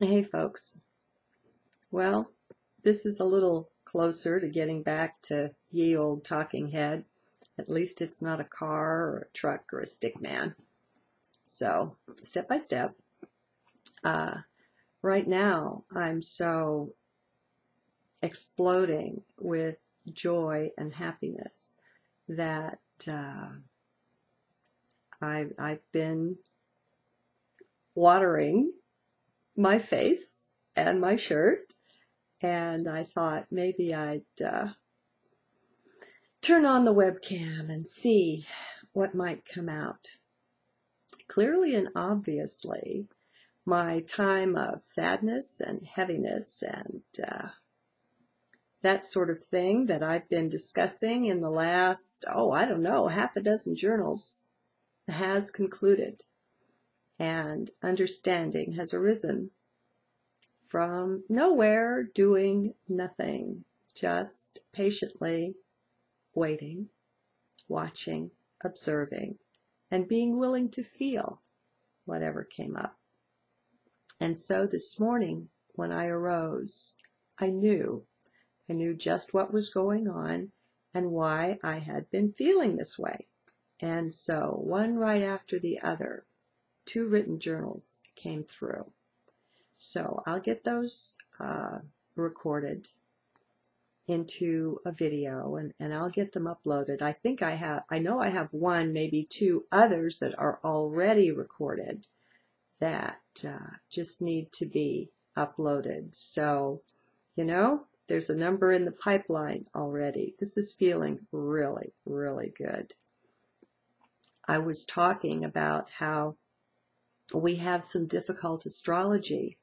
Hey folks. Well, this is a little closer to getting back to ye old talking head. At least it's not a car or a truck or a stick man. So, step by step. Uh, right now, I'm so exploding with joy and happiness that I've been watering my face and my shirt, and I thought maybe I'd turn on the webcam and see what might come out. Clearly and obviously, my time of sadness and heaviness and that sort of thing that I've been discussing in the last, I don't know, half a dozen journals has concluded, and understanding has arisen from nowhere, doing nothing, just patiently waiting, watching, observing, and being willing to feel whatever came up. And so this morning, when I arose, I knew just what was going on and why I had been feeling this way. And so, one right after the other, two written journals came through. So I'll get those recorded into a video, and I'll get them uploaded. I know I have one, maybe two others that are already recorded that just need to be uploaded. So, there's a number in the pipeline already. This is feeling really, really good. I was talking about how we have some difficult astrology,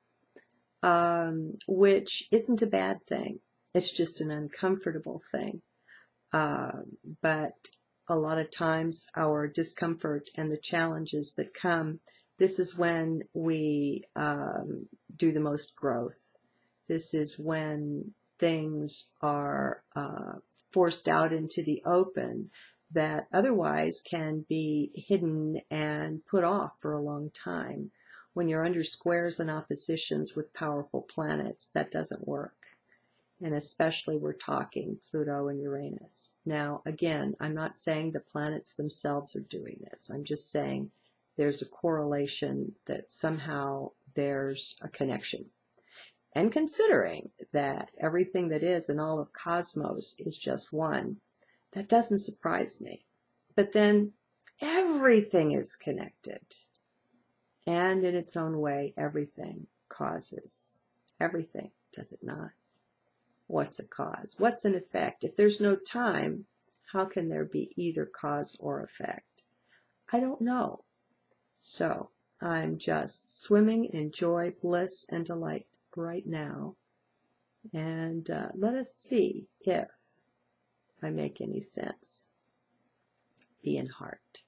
which isn't a bad thing. It's just an uncomfortable thing. But a lot of times our discomfort and the challenges that come, this is when we do the most growth. This is when things are forced out into the open that otherwise can be hidden and put off for a long time. When you're under squares and oppositions with powerful planets, that doesn't work. And especially we're talking Pluto and Uranus. Now, again, I'm not saying the planets themselves are doing this. I'm just saying there's a correlation that somehow there's a connection. And considering that everything that is in all of cosmos is just one, that doesn't surprise me. But then everything is connected. And in its own way, everything causes everything, does it not? What's a cause? What's an effect? If there's no time, how can there be either cause or effect? I don't know. So I'm just swimming in joy, bliss, and delight right now. And let us see if I make any sense. Be in heart.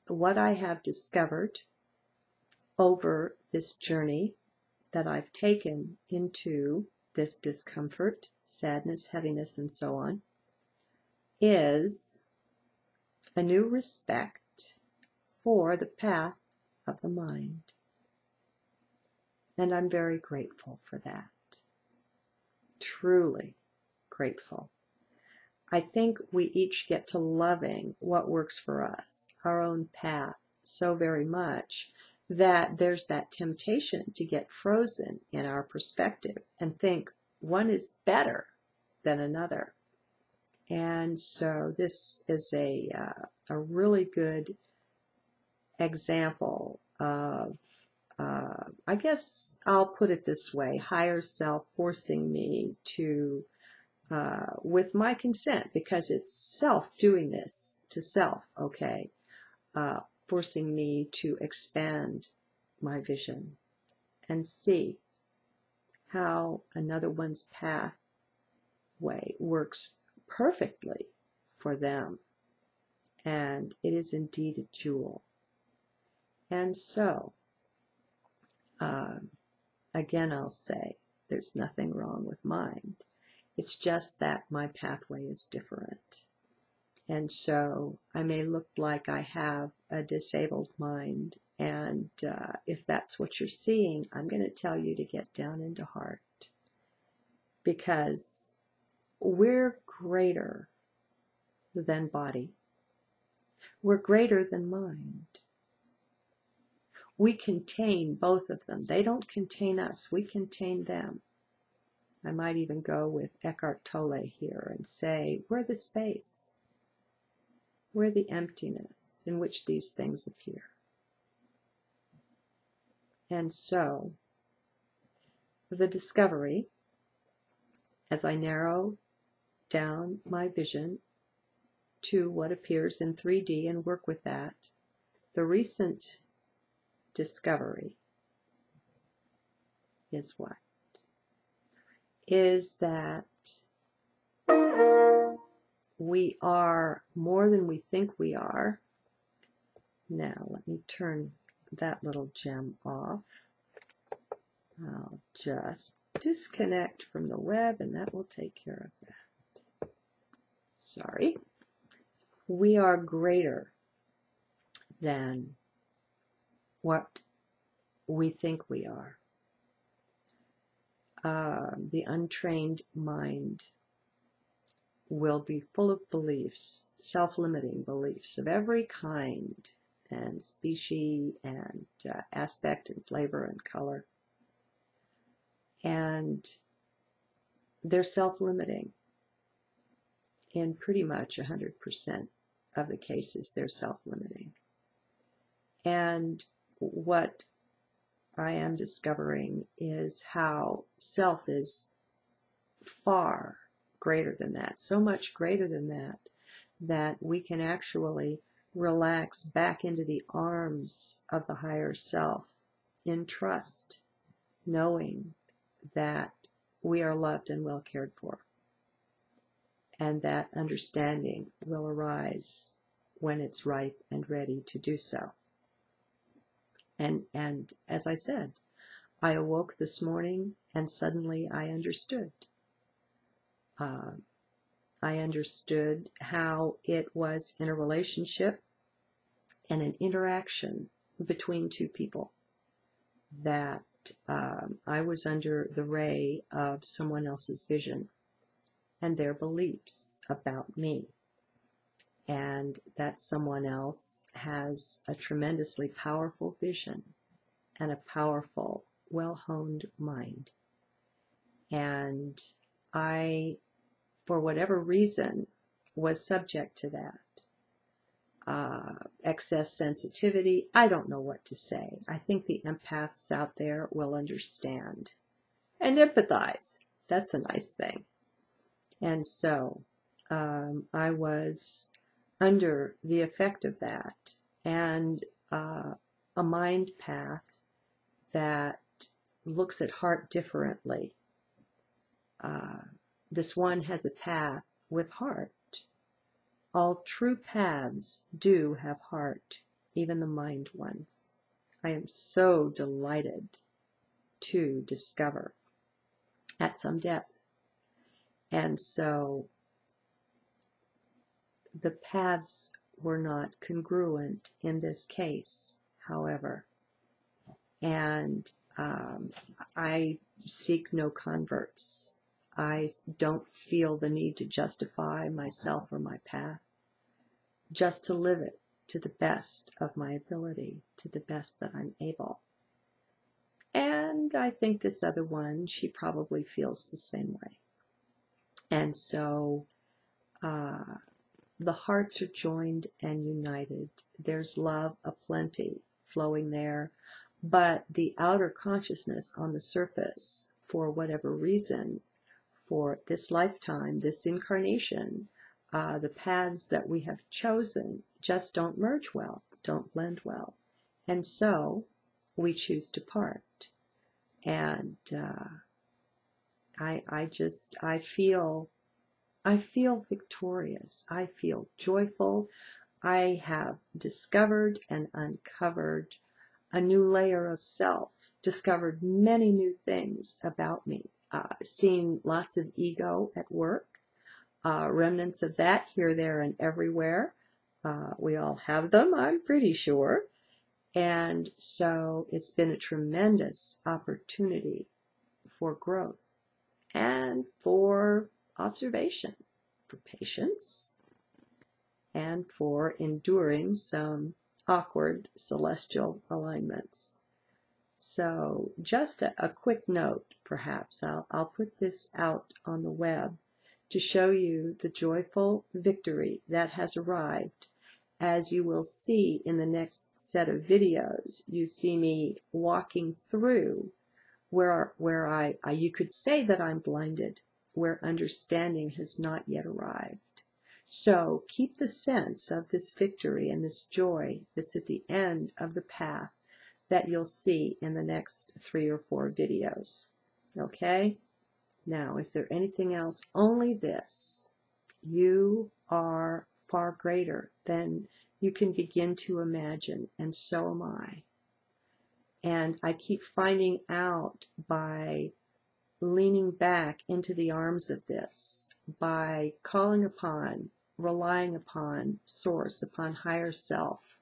What I have discovered over this journey that I've taken into this discomfort, sadness, heaviness, and so on, is a new respect for the path of the mind. And I'm very grateful for that. Truly grateful. I think we each get to loving what works for us, our own path, so very much that there's that temptation to get frozen in our perspective and think one is better than another. And so this is a really good example of, I guess I'll put it this way, higher self forcing me to, with my consent, because it's self doing this to self, okay, forcing me to expand my vision and see how another one's pathway works perfectly for them. And it is indeed a jewel. And so, again, I'll say there's nothing wrong with mind. It's just that my pathway is different. And so I may look like I have a disabled mind And if that's what you're seeing, I'm going to tell you to get down into heart, because we're greater than body. We're greater than mind. We contain both of them. They don't contain us. We contain them. I might even go with Eckhart Tolle here and say, we're the space. We're the emptiness in which these things appear. And so, the discovery, as I narrow down my vision to what appears in 3D and work with that, the recent discovery is what? Is that we are more than we think we are. Now, let me turn that little gem off. I'll just disconnect from the web and that will take care of that. Sorry. We are greater than what we think we are. The untrained mind will be full of beliefs, self-limiting beliefs of every kind and species and aspect and flavor and color. And they're self-limiting. In pretty much 100% of the cases, they're self-limiting. And what I am discovering is how self is far greater than that, so much greater than that, that we can actually relax back into the arms of the higher self in trust, knowing that we are loved and well cared for. And that understanding will arise when it's ripe and ready to do so. And as I said, I awoke this morning and suddenly I understood. I understood how it was in a relationship and an interaction between two people that I was under the ray of someone else's vision and their beliefs about me. And that someone else has a tremendously powerful vision and a powerful, well-honed mind. And I, for whatever reason, was subject to that. Excess sensitivity, I don't know what to say. I think the empaths out there will understand and empathize. That's a nice thing. And so I was under the effect of that, and a mind path that looks at heart differently. This one has a path with heart. All true paths do have heart, even the mind ones. I am so delighted to discover at some depth. And so the paths were not congruent in this case, however. And I seek no converts. I don't feel the need to justify myself or my path, just to live it to the best of my ability, to the best that I'm able. And I think this other one, she probably feels the same way. And so the hearts are joined and united. There's love aplenty flowing there. But the outer consciousness on the surface, for whatever reason, for this lifetime, this incarnation, the paths that we have chosen just don't merge well, don't blend well. And so we choose to part. And I feel victorious. I feel joyful. I have discovered and uncovered a new layer of self, discovered many new things about me, seen lots of ego at work, remnants of that here, there, and everywhere. We all have them, I'm pretty sure. And so it's been a tremendous opportunity for growth and for observation, for patience, and for enduring some awkward celestial alignments. So just a quick note, perhaps, I'll put this out on the web to show you the joyful victory that has arrived. As you will see in the next set of videos, you see me walking through where you could say that I'm blinded, where understanding has not yet arrived. So keep the sense of this victory and this joy that's at the end of the path that you'll see in the next 3 or 4 videos. Okay? Now, is there anything else? Only this. You are far greater than you can begin to imagine, and so am I. And I keep finding out by leaning back into the arms of this, by calling upon, relying upon Source, upon higher self,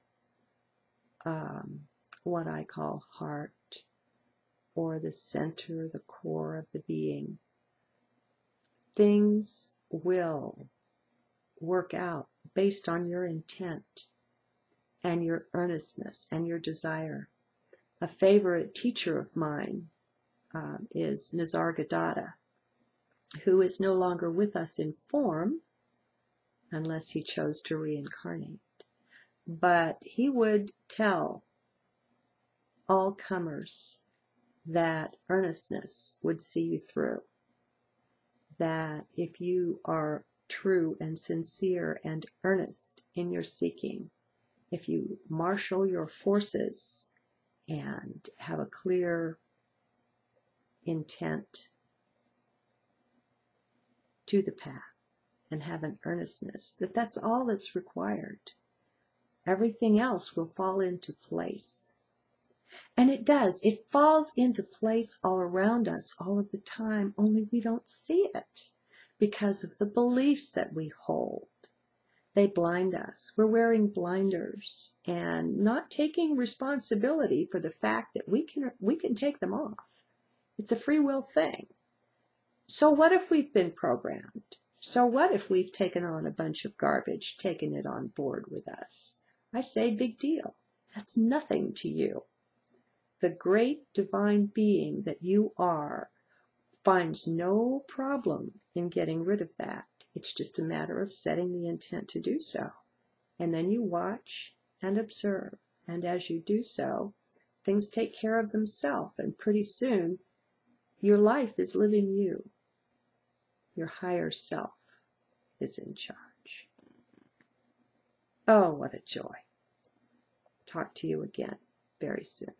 what I call heart, or the center, the core of the being. Things will work out based on your intent and your earnestness and your desire. A favorite teacher of mine is Nisargadatta, who is no longer with us in form, unless he chose to reincarnate. But he would tell all comers that earnestness would see you through, that if you are true and sincere and earnest in your seeking, if you marshal your forces and have a clear intent to the path and have an earnestness, that's all that's required. Everything else will fall into place. And it does. It falls into place all around us all of the time, only we don't see it because of the beliefs that we hold. They blind us. We're wearing blinders and not taking responsibility for the fact that we can take them off. It's a free will thing. So what if we've been programmed? So what if we've taken on a bunch of garbage, taken it on board with us? I say big deal. That's nothing to you. The great divine being that you are finds no problem in getting rid of that. It's just a matter of setting the intent to do so. And then you watch and observe. And as you do so, things take care of themselves. And pretty soon, your life is living you. Your higher self is in charge. Oh, what a joy. Talk to you again very soon.